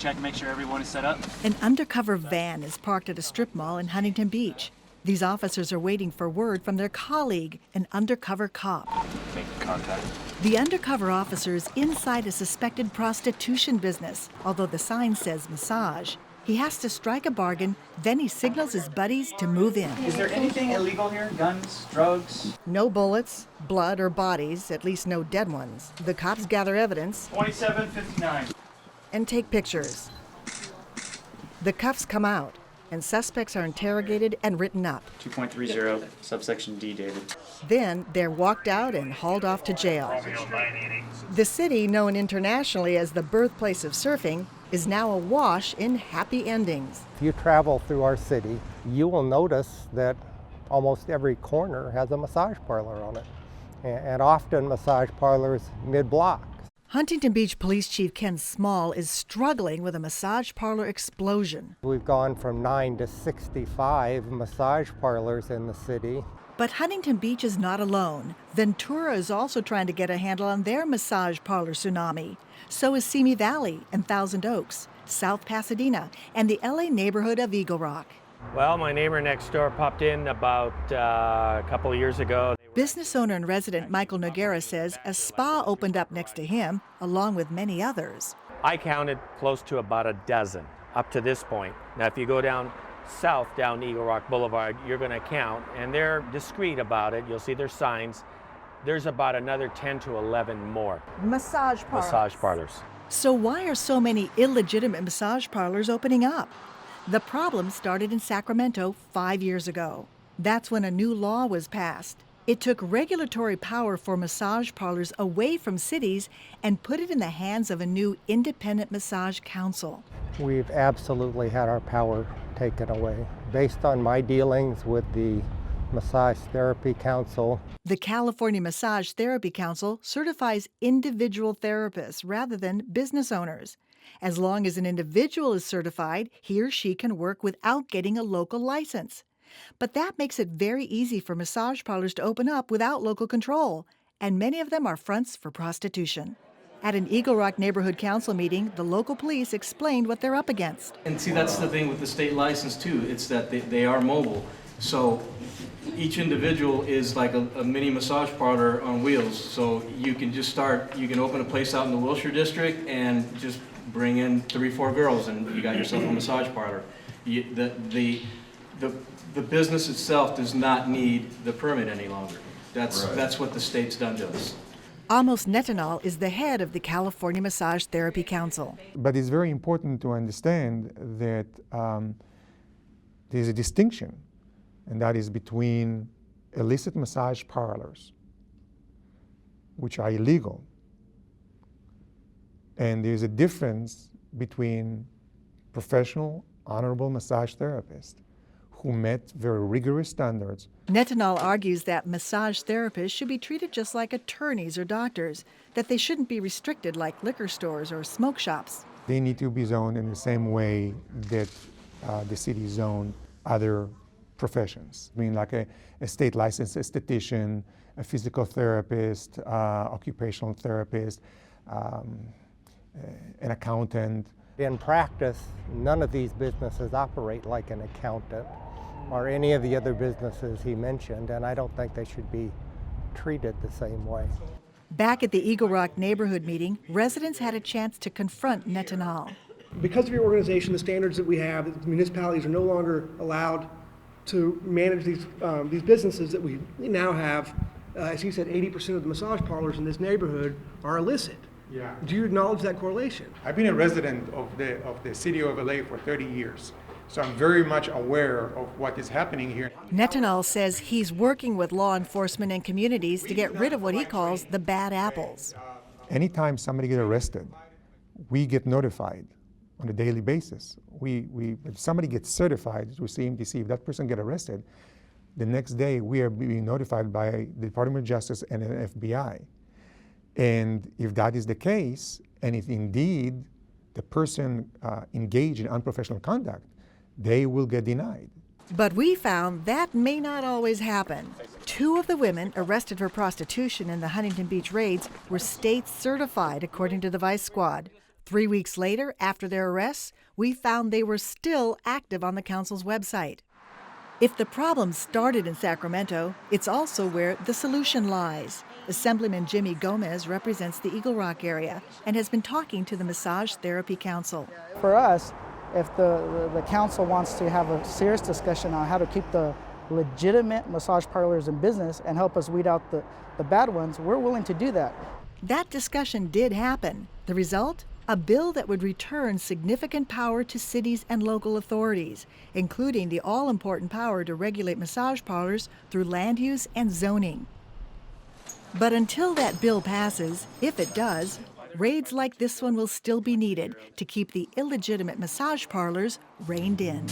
check and make sure everyone is set up. An undercover van is parked at a strip mall in Huntington Beach. These officers are waiting for word from their colleague, an undercover cop. Make contact. The undercover officer is inside a suspected prostitution business, although the sign says massage. He has to strike a bargain, then he signals his buddies to move in. Is there anything illegal here? Guns, drugs? No bullets, blood, or bodies, at least no dead ones. The cops gather evidence 2759. and take pictures. The cuffs come out, and suspects are interrogated and written up. 2.30, subsection D, David. Then they're walked out and hauled off to jail. The city, known internationally as the birthplace of surfing, is now awash in happy endings. If you travel through our city, you will notice that almost every corner has a massage parlor on it, and often massage parlors mid-block. Huntington Beach Police Chief Ken Small is struggling with a massage parlor explosion. We've gone from 9 to 65 massage parlors in the city. But Huntington Beach is not alone. Ventura is also trying to get a handle on their massage parlor tsunami. So is Simi Valley and Thousand Oaks, South Pasadena, and the LA neighborhood of Eagle Rock. Well, my neighbor next door popped in about a couple of years ago. Business owner and resident Michael Noguera says a spa opened up next to him, along with many others. I counted close to about a dozen up to this point. Now, if you go down south, down Eagle Rock Boulevard, you're going to count, and they're discreet about it. You'll see their signs. There's about another 10 to 11 more Massage parlors. So why are so many illegitimate massage parlors opening up? The problem started in Sacramento 5 years ago. That's when a new law was passed. It took regulatory power for massage parlors away from cities and put it in the hands of a new independent massage council. We've absolutely had our power taken away. Based on my dealings with the Massage Therapy Council. The California Massage Therapy Council certifies individual therapists rather than business owners. As long as an individual is certified, he or she can work without getting a local license. But that makes it very easy for massage parlors to open up without local control, and many of them are fronts for prostitution. At an Eagle Rock Neighborhood Council meeting, the local police explained what they're up against. And see, that's the thing with the state license too, it's that they are mobile. So each individual is like a mini massage parlor on wheels. So you can just start, you can open a place out in the Wilshire district and just bring in 3-4 girls and you got yourself a massage parlor. The business itself does not need the permit any longer. That's what the state's done to us. Amos Netanel is the head of the California Massage Therapy Council. But it's very important to understand that there's a distinction, and that is between illicit massage parlors, which are illegal, and there's a difference between professional, honorable massage therapists who met very rigorous standards. Netanel argues that massage therapists should be treated just like attorneys or doctors, that they shouldn't be restricted like liquor stores or smoke shops. They need to be zoned in the same way that the city zoned other professions. I mean, like a state licensed esthetician, a physical therapist, occupational therapist, an accountant. In practice, none of these businesses operate like an accountant or any of the other businesses he mentioned, and I don't think they should be treated the same way. Back at the Eagle Rock neighborhood meeting, residents had a chance to confront Netanel. Because of your organization, the standards that we have, the municipalities are no longer allowed to manage these businesses that we now have. As he said, 80% of the massage parlors in this neighborhood are illicit. Yeah. Do you acknowledge that correlation? I've been a resident of the city of LA for 30 years, so I'm very much aware of what is happening here. Netanel says he's working with law enforcement and communities to get rid of what he calls the bad apples. Anytime somebody gets arrested, we get notified on a daily basis. If somebody gets certified through CMTC, if that person gets arrested, the next day we are being notified by the Department of Justice and the FBI. And if that is the case, and if indeed the person engaged in unprofessional conduct, they will get denied. But we found that may not always happen. 2 of the women arrested for prostitution in the Huntington Beach raids were state certified, according to the Vice Squad. 3 weeks later, after their arrests, we found they were still active on the council's website. If the problem started in Sacramento, it's also where the solution lies. Assemblyman Jimmy Gomez represents the Eagle Rock area and has been talking to the Massage Therapy Council. For us, if the council wants to have a serious discussion on how to keep the legitimate massage parlors in business and help us weed out the bad ones, we're willing to do that. That discussion did happen. The result? A bill that would return significant power to cities and local authorities, including the all-important power to regulate massage parlors through land use and zoning. But until that bill passes, if it does, raids like this one will still be needed to keep the illegitimate massage parlors reined in.